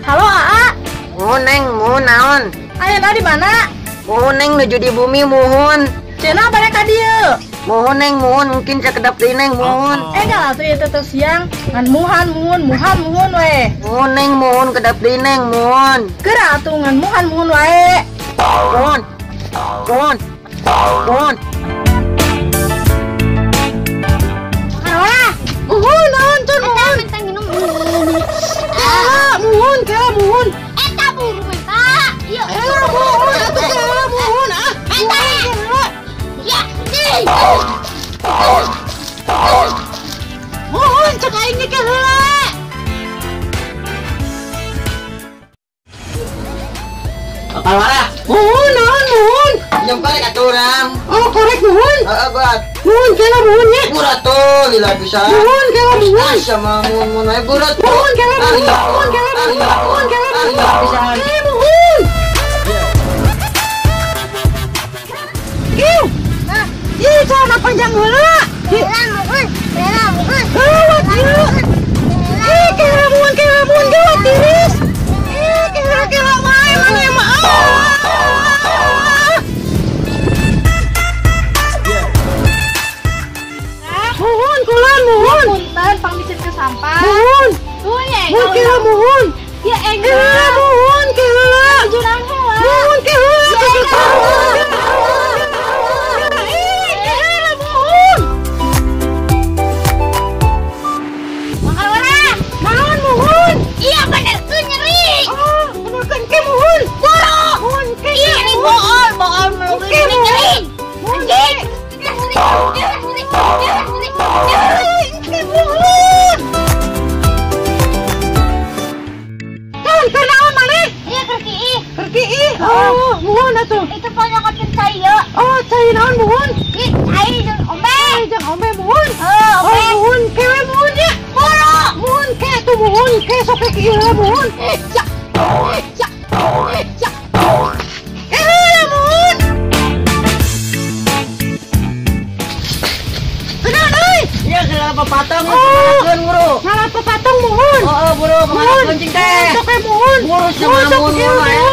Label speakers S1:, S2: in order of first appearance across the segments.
S1: Halo Aa.
S2: Neng, muhun naon?
S1: Ayeuna di mana?
S2: Muhun neng nuju di bumi muhun.
S1: Cenah balik ka dieu.
S2: Muhun neng muhun mungkin sakedap deui neng muhun.
S1: Enggak atuh ieu teh siang ngan muhun we.
S2: Muhun neng muhun kedap deui neng muhun.
S1: Keur atuh ngan muhun wae.
S2: Muhun. Muhun. Muhun.
S1: Alah, muhun naon tun muhun.
S3: Mentang minum.
S1: Muhun ke muhun.
S3: Eta buru menta. Ieu.
S1: Muhun atuh ke muhun ah.
S3: Eta. Ya, nih.
S1: Muhun cek aing ge heula.
S2: Apa wala?
S1: Muhun naon muhun.
S2: Nyom korek atuh urang.
S1: Oh korek muhun.
S2: Heeh, buat.
S1: Muhun kela muhun nya.
S2: Burat tuh lila bisa.
S1: Muhun kela muhun.
S2: Sama muhun wae burat.
S1: Muhun kela muhun. Muhun kela muhun. Muhun kela muhun.
S2: Bisa.
S1: Muhun. Iu. Nah, ieu celana panjang heula.
S3: Bela muhun.
S1: Gawat ieu. Ih, kela muhun gawat tiris. Ih, kela wae mana mah. Muhun kulon muhun.
S3: Punten pangbisit ke sampah.
S1: Muhun.
S3: Tuh ya.
S1: Muhun kela muhun.
S3: Ya
S1: Kela
S3: enggak.
S1: muhun kela.
S3: Jurang heula.
S1: Muhun kela.
S3: Makan mana?
S1: Naon muhun?
S3: Iya bener tuh nyeri.
S1: Oh, benerkeun ke muhun.
S3: Boro.
S1: Muhun ke
S3: Iya ini
S1: muhun.
S3: bool melulu
S1: Oke,
S3: ini nyeri.
S1: Muhun
S3: Anjing.
S1: ke muhun. Naon ke naon maneh?
S3: Iya kerki.
S1: Pergi ih. Oh, muhun atuh.
S3: Itu panyakeun saya.
S1: Oh, cai naon muhun?
S3: Ih, cai jeung ombe.
S1: Cai jeung ombe muhun.
S3: Oh,
S1: Oh,
S3: ombe.
S1: muhun kewe muhun ya.
S3: Boro.
S1: Muhun ke tuh muhun ke sok ke ieu muhun. Ya. Ya. Ya. Muhun. Kenaon euy?
S2: Iya kela papatong
S1: Oh.
S2: keun guru.
S1: Salah pepatong muhun.
S2: Oh, buru
S1: Muhun.
S2: kencing teh.
S1: Sok ke muhun.
S2: Ngurus sama
S1: Muhun, sok
S2: muhun,
S1: ke
S2: muhun, ayo.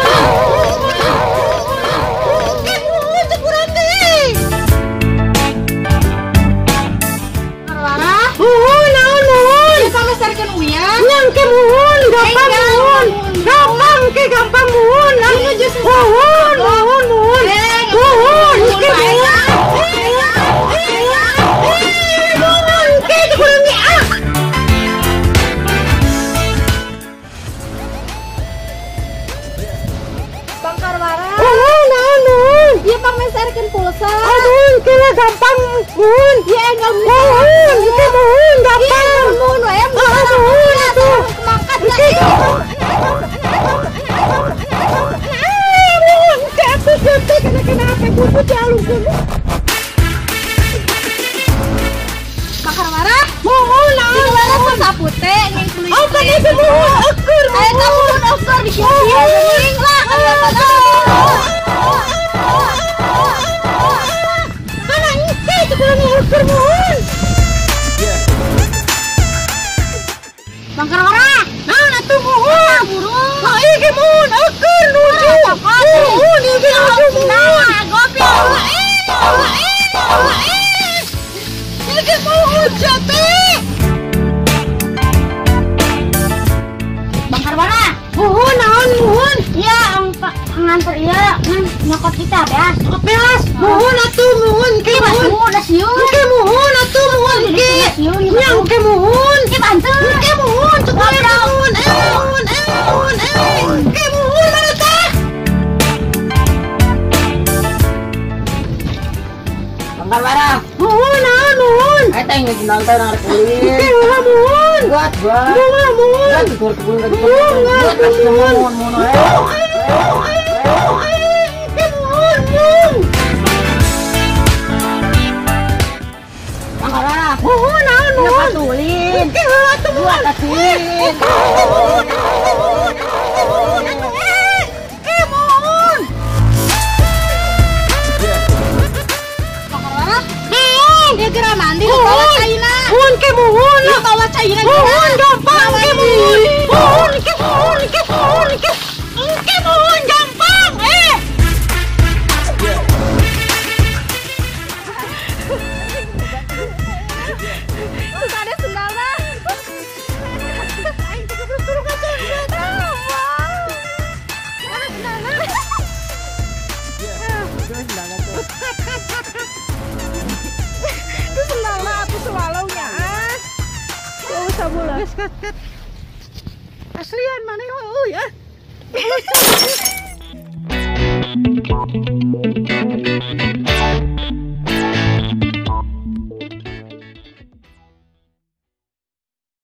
S1: Ke muhun cepuran teh.
S3: Marwara.
S1: Muhun naon muhun?
S3: Kita mesarkeun uyan.
S1: Nyang ke muhun, gampang muhun. Gampang ke gampang muhun. Muhun, muhun, muhun. Muhun, ke muhun. Muhun, ke cepuran teh ah.
S3: Bang Karwara.
S1: Muhun, naon muhun?
S3: Dia pamesarkeun pulsa.
S1: Muhun, kira gampang muhun.
S3: Dia enggak
S1: Muhun, ke muhun, gampang.
S3: Muhun wae.
S1: Muhun atuh.
S3: Mangkat
S1: Oke. Muhun, ke atuh teh kenapa buku jalungkeun.
S3: Bang Karwara.
S1: Muhun, naon
S3: Karwara
S1: muhun?
S3: sapu teh ngeun kulit.
S1: Oh, kan itu muhun, ukur
S3: Ayo kamu
S1: muhun.
S3: ukur di sini. Geuning lah kalian pada.
S1: Kana engke itu kudu ukur muhun.
S3: Bang Karwara.
S1: Naon atuh muhun?
S3: Burung.
S1: Oh, ieu ge muhun, ukur nuju. Muhun, ieu ge nuju muhun. Ieu ge muhun jate.
S3: Bang Karwara.
S1: Muhun, naon muhun?
S3: Iya, nganter iya nyokot kita beas.
S1: Beas, muhun atuh muhun ke
S3: Iya,
S1: muhun.
S3: kamu udah siun.
S1: Ke muhun atuh muhun ke. Nyang ke muhun.
S3: Iya, bantu.
S1: Ke muhun, cepat muhun. Muhun. Ke muhun mana teh?
S2: Bangkar barang.
S1: Muhun, naon muhun?
S2: Eta yang ngejenal teh nang kulit.
S1: Ke ulah muhun.
S2: Buat.
S1: Ulah muhun.
S2: Buat tukur-tukur ka
S1: Muhun,
S2: buat
S1: muhun.
S2: muhun
S1: Ke muhun, muhun.
S2: Bangkar barang.
S1: Muhun, naon muhun?
S2: Tulin.
S1: Ke ulah tuh muhun.
S2: Kasihin.
S1: Muhun. Ke muhun. muhun ke muhun.
S4: Lu bawa cairan
S1: Muhun gampang ke muhun. Muhun ke muhun ke muhun ke. Ke muhun gampang.
S4: Terus ada sendalnya. Aing juga suruh kaca. Itu sendalnya atuh sewalaunya. Gak usah bola.
S1: Aslian mana ya?